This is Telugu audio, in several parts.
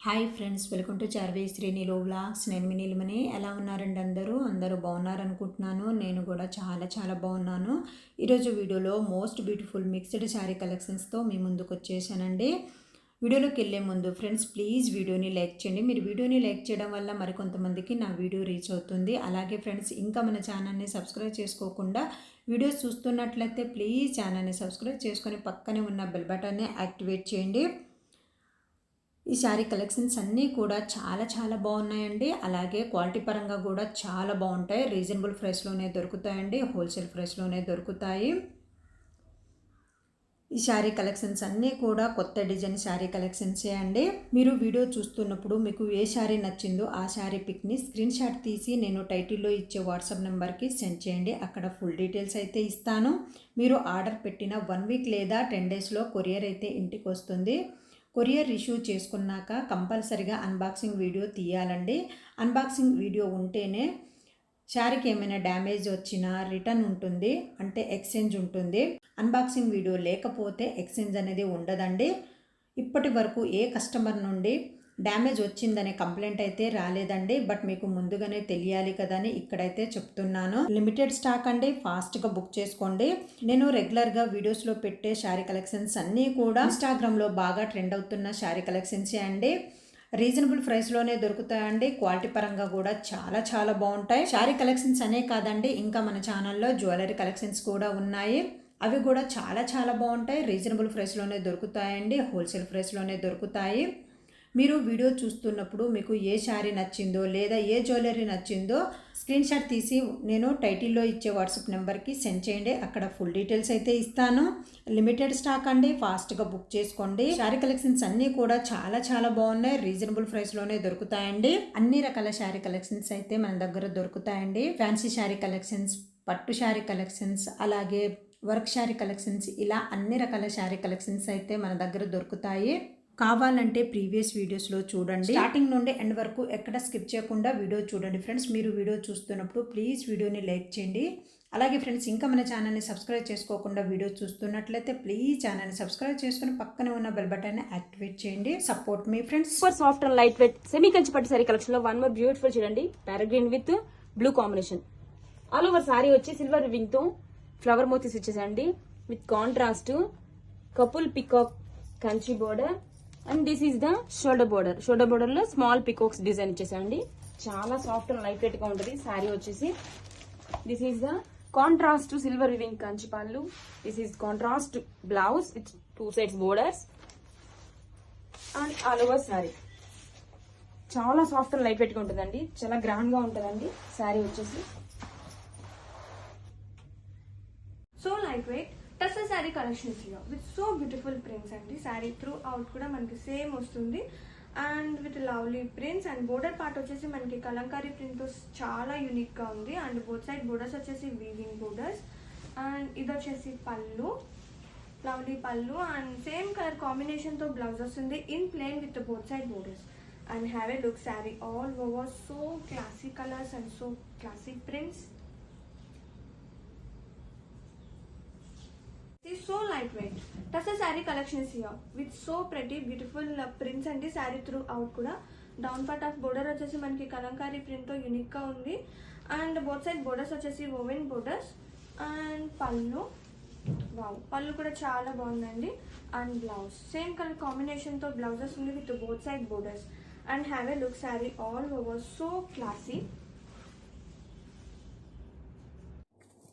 Hi friends, welcome to Charvi శ్రీనిలో వ్లాగ్స్. నేను మీ నీలిమని. ఎలా ఉన్నారండి? అందరూ బాగున్నారనుకుంటున్నాను. నేను కూడా చాలా బాగున్నాను. ఈరోజు వీడియోలో మోస్ట్ బ్యూటిఫుల్ మిక్స్డ్ శారీ కలెక్షన్స్తో మీ ముందుకు వచ్చేసానండి. వీడియోలోకి వెళ్ళే ముందు ఫ్రెండ్స్ ప్లీజ్ వీడియోని లైక్ చేయండి. మీరు వీడియోని లైక్ చేయడం వల్ల మరికొంతమందికి నా వీడియో రీచ్ అవుతుంది. అలాగే ఫ్రెండ్స్, ఇంకా మన ఛానల్ని సబ్స్క్రైబ్ చేసుకోకుండా వీడియోస్ చూస్తున్నట్లయితే ప్లీజ్ ఛానల్ని సబ్స్క్రైబ్ చేసుకొని పక్కనే ఉన్న బెల్ బటన్ని యాక్టివేట్ చేయండి. ఈ శారీ కలెక్షన్స్ అన్నీ కూడా చాలా బాగున్నాయండి. అలాగే క్వాలిటీ పరంగా కూడా చాలా బాగుంటాయి. రీజనబుల్ ప్రైస్లోనే దొరుకుతాయండి, హోల్సేల్ ప్రైస్లోనే దొరుకుతాయి. ఈ శారీ కలెక్షన్స్ అన్నీ కూడా కొత్త డిజైన్ శారీ కలెక్షన్సే అండి. మీరు వీడియో చూస్తున్నప్పుడు మీకు ఏ శారీ నచ్చిందో ఆ శారీ పిక్ని స్క్రీన్ షాట్ తీసి నేను టైటిల్లో ఇచ్చే వాట్సాప్ నెంబర్కి సెండ్ చేయండి. అక్కడ ఫుల్ డీటెయిల్స్ అయితే ఇస్తాను. మీరు ఆర్డర్ పెట్టిన 1 వీక్ లేదా 10 డేస్లో కొరియర్ అయితే ఇంటికి వస్తుంది. కొరియర్ రిసీవ్ చేసుకున్నాక కంపల్సరిగా అన్బాక్సింగ్ వీడియో తీయాలండి. అన్బాక్సింగ్ వీడియో ఉంటేనే శారీకి ఏమైనా డ్యామేజ్ వచ్చినా రిటర్న్ ఉంటుంది, అంటే ఎక్స్చేంజ్ ఉంటుంది. అన్బాక్సింగ్ వీడియో లేకపోతే ఎక్స్చేంజ్ అనేది ఉండదండి. ఇప్పటి వరకు ఏ కస్టమర్ నుండి డ్యామేజ్ వచ్చిందనే కంప్లైంట్ అయితే రాలేదండి. బట్ మీకు ముందుగానే తెలియాలి కదా అని ఇక్కడైతే చెప్తున్నాను. లిమిటెడ్ స్టాక్ అండి, ఫాస్ట్గా బుక్ చేసుకోండి. నేను రెగ్యులర్గా వీడియోస్లో పెట్టే శారీ కలెక్షన్స్ అన్నీ కూడా ఇన్స్టాగ్రామ్లో బాగా ట్రెండ్ అవుతున్న శారీ కలెక్షన్సే అండి. రీజనబుల్ ప్రైస్లోనే దొరుకుతాయండి. క్వాలిటీ పరంగా కూడా చాలా బాగుంటాయి. శారీ కలెక్షన్స్ అనే కాదండి, ఇంకా మన ఛానల్లో జ్యువెలరీ కలెక్షన్స్ కూడా ఉన్నాయి. అవి కూడా చాలా బాగుంటాయి. రీజనబుల్ ప్రైస్లోనే దొరుకుతాయండి, హోల్సేల్ ప్రైస్లోనే దొరుకుతాయి. మీరు వీడియో చూస్తున్నప్పుడు మీకు ఏ శారీ నచ్చిందో లేదా ఏ జ్యువెలరీ నచ్చిందో స్క్రీన్ షాట్ తీసి నేను టైటిల్లో ఇచ్చే వాట్సాప్ నెంబర్కి సెండ్ చేయండి. అక్కడ ఫుల్ డీటెయిల్స్ అయితే ఇస్తాను. లిమిటెడ్ స్టాక్ అండి, ఫాస్ట్గా బుక్ చేసుకోండి. శారీ కలెక్షన్స్ అన్నీ కూడా చాలా బాగున్నాయి. రీజనబుల్ ప్రైస్లోనే దొరుకుతాయండి. అన్ని రకాల శారీ కలెక్షన్స్ అయితే మన దగ్గర దొరుకుతాయండి. ఫ్యాన్సీ శారీ కలెక్షన్స్, పట్టు శారీ కలెక్షన్స్, అలాగే వర్క్ శారీ కలెక్షన్స్, ఇలా అన్ని రకాల శారీ కలెక్షన్స్ అయితే మన దగ్గర దొరుకుతాయి. కావాలంటే ప్రీవియస్ వీడియోస్లో చూడండి. స్టార్టింగ్ నుండి ఎండ్ వరకు ఎక్కడ స్కిప్ చేయకుండా వీడియో చూడండి. ఫ్రెండ్స్, మీరు వీడియో చూస్తున్నప్పుడు ప్లీజ్ వీడియోని లైక్ చేయండి. అలాగే ఫ్రెండ్స్, ఇంకా మన ఛానల్ని సబ్స్క్రైబ్ చేసుకోకుండా వీడియో చూస్తున్నట్లయితే ప్లీజ్ ఛానల్ని సబ్స్క్రైబ్ చేసుకుని పక్కనే ఉన్న బెల్ బటన్ని యాక్టివేట్ చేయండి. సపోర్ట్ మీ friends. Super soft and light weight semi Kanchi పట్టు సారీ కలెక్షన్ లో వన్ మోర్ బ్యూటిఫుల్ చూడండి. Parrot green with blue combination. All over sari వచ్చి సిల్వర్ వివింగ్ తో ఫ్లవర్ మోతీస్ ఇచ్చేసండి. With contrast couple peacock Kanchi border and this is the shoulder border. Shoulder border లో స్మాల్ పికాక్స్ డిజైన్ ఇచ్చేసండి. చాలా సాఫ్ట్ అండ్ లైట్ వెయిట్ గా ఉంటుంది సారీ వచ్చేసి. This is the contrast silver weaving Kanchi పళ్ళు. This is contrast blouse with 2 sides borders and all over sorry. చాలా సాఫ్ట్ అండ్ లైట్ వెయిట్ గా ఉంటుందండి. చాలా గ్రాండ్ గా ఉంటుందండి సారీ వచ్చేసి. So light weight tussar sari collections here with so beautiful prints అండి. శారీ త్రూ అవుట్ కూడా మనకి సేమ్ వస్తుంది and with lovely prints. And border part వచ్చేసి మనకి కలంకారీ ప్రింట్ చాలా యూనిక్ గా ఉంది. అండ్ బోత్ సైడ్ బోర్డర్స్ వచ్చేసి వీవింగ్ బోర్డర్స్. అండ్ ఇది వచ్చేసి పళ్ళు, లవ్లీ పళ్ళు అండ్ సేమ్ కలర్ కాంబినేషన్ తో బ్లౌజ్ వస్తుంది in plain with both side borders. And have a look sari all over so classic colours and so classic prints. So lightweight tussar sari collections here with so pretty beautiful prints అండి. శారీ త్రూ అవుట్ కూడా డౌన్ పార్ట్ ఆఫ్ బోర్డర్ వచ్చేసి మనకి కలంకారీ ప్రింట్ తో యూనిక్ గా ఉంది. అండ్ బోత్ సైడ్ బోర్డర్స్ వచ్చేసి ఓవెన్ బోర్డర్స్. అండ్ పళ్ళు, వావ్, పళ్ళు కూడా చాలా బాగుందండి. And blouse same colour combination తో బ్లౌజ్ వస్తుంది with both side borders. And have a look sari all over so classy.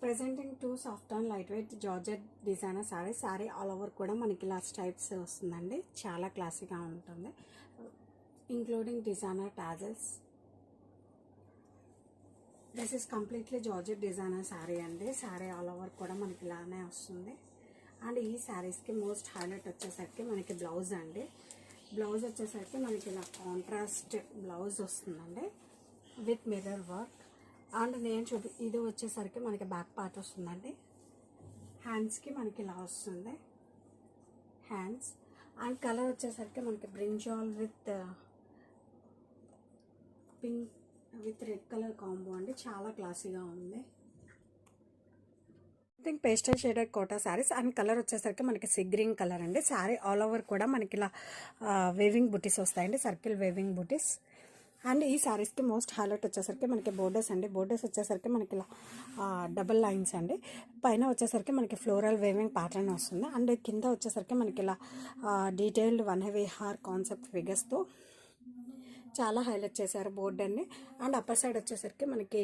Presenting 2 soft and light weight georgette designer sari all over కూడా మనకి ఇలా స్టైప్స్ వస్తుందండి. చాలా క్లాసీగా ఉంటుంది, including designer tassels. This is completely georgette designer sari అండి. శారీ ఆల్ ఓవర్ కూడా మనకి ఇలానే వస్తుంది. అండ్ ఈ శారీస్కి మోస్ట్ హైలైట్ వచ్చేసరికి మనకి బ్లౌజ్ అండి. బ్లౌజ్ వచ్చేసరికి మనకి ఇలా కాంట్రాస్ట్ బ్లౌజ్ వస్తుందండి విత్ మిర్రర్ వర్క్. అండ్ నేను ఇది వచ్చేసరికి మనకి బ్యాక్ పార్ట్ వస్తుందండి. హ్యాండ్స్కి మనకి ఇలా వస్తుంది హ్యాండ్స్. అండ్ కలర్ వచ్చేసరికి మనకి brinjal with pink with red colour combo అండి. చాలా క్లాసీగా ఉంది. Presenting pastel shaded Kota saris and colour వచ్చేసరికి మనకి సీ గ్రీన్ కలర్ అండి. శారీ ఆల్ ఓవర్ కూడా మనకి ఇలా వేవింగ్ బుటీస్ వస్తాయండి, సర్కిల్ వేవింగ్ బుటీస్. అండ్ ఈ శారీస్కి మోస్ట్ హైలైట్ వచ్చేసరికి మనకి బోర్డర్స్ అండి. బోర్డర్స్ వచ్చేసరికి మనకి ఇలా డబల్ లైన్స్ అండి. పైన వచ్చేసరికి మనకి ఫ్లోరల్ వేవింగ్ ప్యాటర్న్ వస్తుంది. అండ్ కింద వచ్చేసరికి మనకి ఇలా డీటెయిల్డ్ 1 heavy హార్ కాన్సెప్ట్ ఫిగర్స్తో చాలా హైలైట్ చేశారు బోర్డర్ని. అండ్ అప్పర్ సైడ్ వచ్చేసరికి మనకి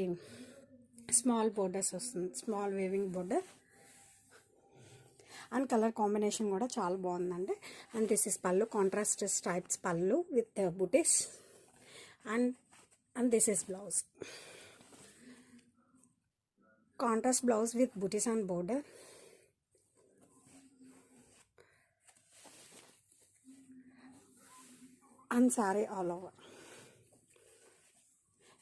స్మాల్ బోర్డర్స్ వస్తుంది, small weaving border. And colour combination కూడా చాలా బాగుందండి. And this is pallu, contrast stripes pallu with బుటీస్. And this is blouse, contrast blouse with బుటీస్ and border. And sari all over.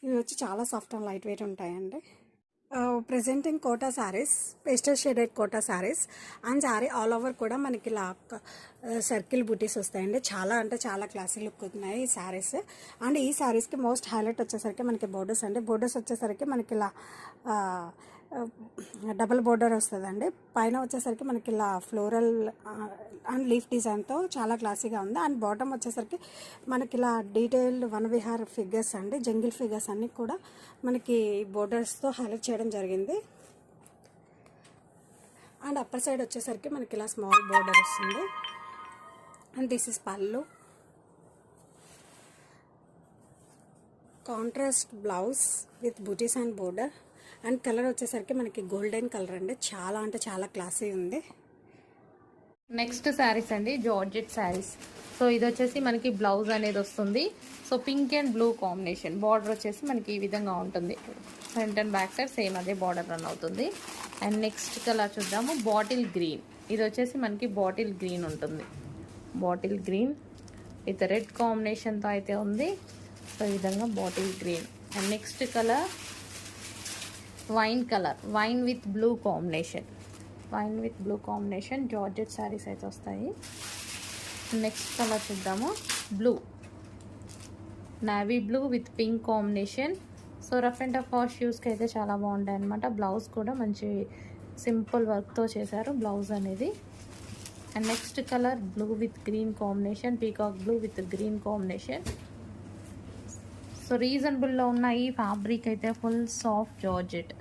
ఇవి వచ్చి చాలా సాఫ్ట్ అండ్ లైట్ వెయిట్ ఉంటాయండి. Presenting Kota saris, pastel shaded Kota saris. And sari all over కూడా మనకి ఇలా సర్కిల్ బుటీస్ వస్తాయండి. చాలా అంటే చాలా క్లాసీ లుక్ ఉన్నాయి ఈ శారీస్. అండ్ ఈ శారీస్కి మోస్ట్ హైలైట్ వచ్చేసరికి మనకి బోర్డర్స్ అండి. బోర్డర్స్ వచ్చేసరికి మనకి ఇలా డబుల్ బోర్డర్ వస్తుందండి. పైన వచ్చేసరికి మనకి ఇలా ఫ్లోరల్ అండ్ లీఫ్ డిజైన్తో చాలా క్లాసీగా ఉంది. అండ్ బాటమ్ వచ్చేసరికి మనకి ఇలా డీటెయిల్డ్ 1 విహార్ ఫిగర్స్ అండి, జంగిల్ ఫిగర్స్ అన్నీ కూడా మనకి బోర్డర్స్తో హైలైట్ చేయడం జరిగింది. అండ్ అప్పర్ సైడ్ వచ్చేసరికి మనకి ఇలా స్మాల్ బోర్డర్ వస్తుంది. And this is pallu, contrast blouse with బుటీస్ అండ్ బోర్డర్. అండ్ కలర్ వచ్చేసరికి మనకి గోల్డెన్ కలర్ అండి. చాలా అంటే చాలా క్లాసీ ఉంది. నెక్స్ట్ శారీస్ అండి, జార్జెట్ శారీస్. సో ఇది వచ్చేసి మనకి బ్లౌజ్ అనేది వస్తుంది. So pink and blue combination. Border వచ్చేసి మనకి ఈ విధంగా ఉంటుంది. Front and back side same అదే బార్డర్ రన్ అవుతుంది. అండ్ నెక్స్ట్ కలర్ చూద్దాము, బాటిల్ గ్రీన్. ఇది వచ్చేసి మనకి బాటిల్ గ్రీన్ ఉంటుంది. బాటిల్ గ్రీన్ విత్ రెడ్ కాంబినేషన్తో అయితే ఉంది. సో ఈ విధంగా bottle green. And next colour wine colour, wine with blue combination. Wine with blue combination georgette saris అయితే వస్తాయి. నెక్స్ట్ కలర్ చూద్దాము, blue, navy blue with pink combination. So rough and tough wash యూస్కి అయితే చాలా బాగుంటాయి అనమాట. బ్లౌజ్ కూడా మంచి సింపుల్ వర్క్తో చేశారు బ్లౌజ్ అనేది. And next colour blue with green combination, peacock blue with green combination. So రీజనబుల్లో ఉన్న ఈ ఫ్యాబ్రిక్ అయితే ఫుల్ సాఫ్ట్ జార్జెట్.